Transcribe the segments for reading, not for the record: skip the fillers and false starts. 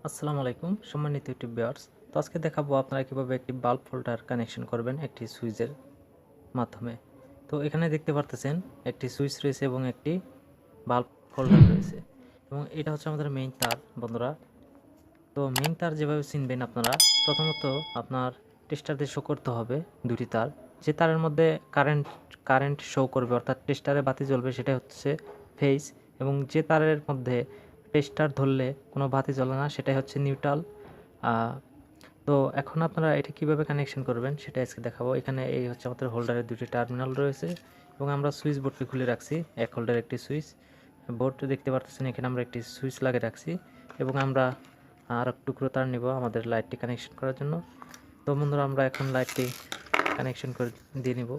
আসসালামু আলাইকুম সম্মানিত ইউটিউব ভিউয়ার্স। তো আজকে দেখাবো আপনারা কিভাবে একটি বাল্ব হোল্ডার কানেকশন করবেন একটি সুইচের মাধ্যমে। তো এখানে দেখতে পারতেছেন একটি সুইচ রয়েছে এবং একটি বাল্ব হোল্ডার রয়েছে এবং এটা হচ্ছে আমাদের মেইন তার বন্ধুরা। তো মেইন তার যেভাবে চিনবেন আপনারা, প্রথমত আপনার টেস্টার দিয়ে শো করতে হবে দুটি তার। যে তারের মধ্যে কারেন্ট শো করবে অর্থাৎ টেস্টারে বাতি জ্বলবে সেটা হচ্ছে ফেজ, এবং যে তারের মধ্যে টেস্টার ধরলে কোনো বাতি জ্বলে না সেটাই হচ্ছে নিউট্রাল। তো এখন আপনারা এটা কিভাবে কানেকশন করবেন সেটা আজকে দেখাবো। এখানে এই হচ্ছে আমাদের হোল্ডারের দুটি টার্মিনাল রয়েছে এবং আমরা সুইচ বোর্ডটি খুলে রাখছি। এক হোল্ডার একটি সুইচ বোর্ড দেখতে পারতেছেন, এখানে আমরা একটি সুইচ লাগিয়ে রাখছি এবং আমরা আর এক টুকরো তার নিব আমাদের লাইটটি কানেকশন করার জন্য। তো বন্ধুরা আমরা এখন লাইটটি কানেকশন করে দিয়ে নিব।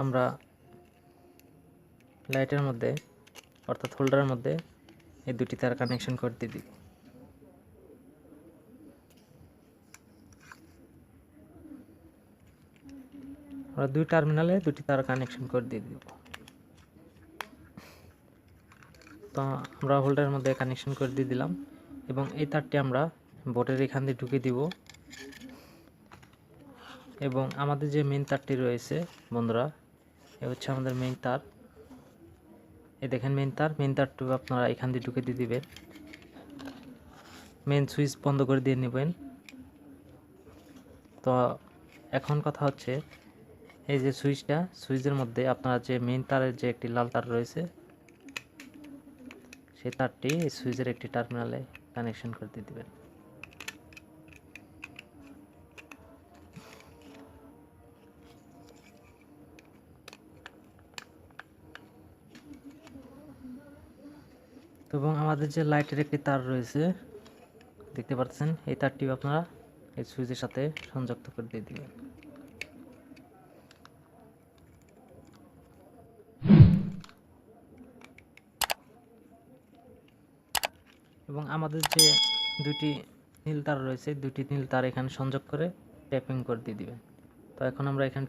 আমরা লাইটের মধ্যে অর্থাৎ হোল্ডারের মধ্যে এই দুটি তার কানেকশন করে দিয়ে দিব। আমরা দুই টার্মিনালে দুটি তার কানেকশন করে দিয়ে দিব। তো আমরা হোল্ডারের মধ্যে কানেকশন করে দিয়ে দিলাম এবং এই তারটি আমরা বোর্ডের এখান দিয়ে ঢুকে দিব এবং আমাদের যে মেইন তারটি রয়েছে বন্ধুরা, এ হচ্ছে আমাদের মেইন তার। এই দেখেন মেইন তারটুকু আপনারা এখান দিয়ে ঢুকে দিয়ে দিবেন। মেইন সুইচ বন্ধ করে দিয়ে নেবেন। তো এখন কথা হচ্ছে এই যে সুইচের মধ্যে আপনারা যে মেইন তারের যে একটি লাল তার রয়েছে সেই তারটি এই সুইচের একটি টার্মিনালে কানেকশন করে দিয়ে দিবেন। তো এবং আমাদের যে লাইটের একটি তার রয়েছে দেখতে পাচ্ছেন, এই তারটি আপনারা এই সুইচের সাথে সংযুক্ত করে দিয়ে দিবেন। এবং আমাদের যে দুটি নীল তার রয়েছে দুটি নীল তার এখানে সংযোগ করে ট্যাপিং করে দিয়ে দিবেন। তো এখন আমরা এখানে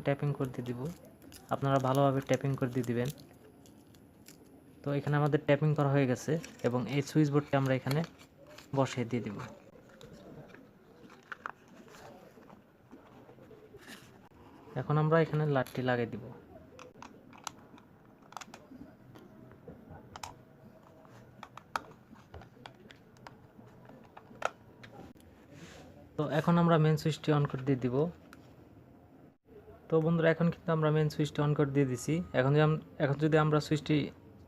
ট্যাপিং করে দিয়ে দিব। আপনারা ভালোভাবে ট্যাপিং করে দিয়ে দিবেন। তো এখানে আমাদের ট্যাপিং করা হয়ে গেছে এবং এই সুইচ বোর্ডটি আমরা এখানে বসিয়ে দিয়ে দিব। এখন আমরা এখানে লাইটটি লাগিয়ে দিব। তো এখন আমরা মেন সুইচটি অন করে দিয়ে দিব। তো বন্ধুরা এখন কিন্তু আমরা মেন সুইচটি অন করে দিয়ে দিছি। এখন যদি আমরা সুইচটি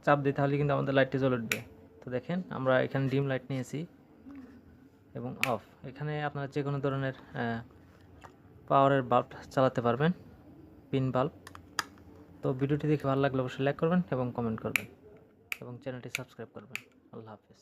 চাপ দিই তাহলে কিন্তু আমাদের লাইটটি জ্বলে উঠবে। তো দেখেন আমরা এখানে ডিম লাইট নিয়েছি এবং অফ। এখানে আপনারা যে কোনো ধরনের পাওয়ারের বাল্ব চালাতে পারবেন, পিন বাল্ব। তো ভিডিওটি দেখে ভালো লাগলে অবশ্যই লাইক করবেন এবং কমেন্ট করবেন এবং চ্যানেলটি সাবস্ক্রাইব করবেন। আল্লাহ হাফেজ।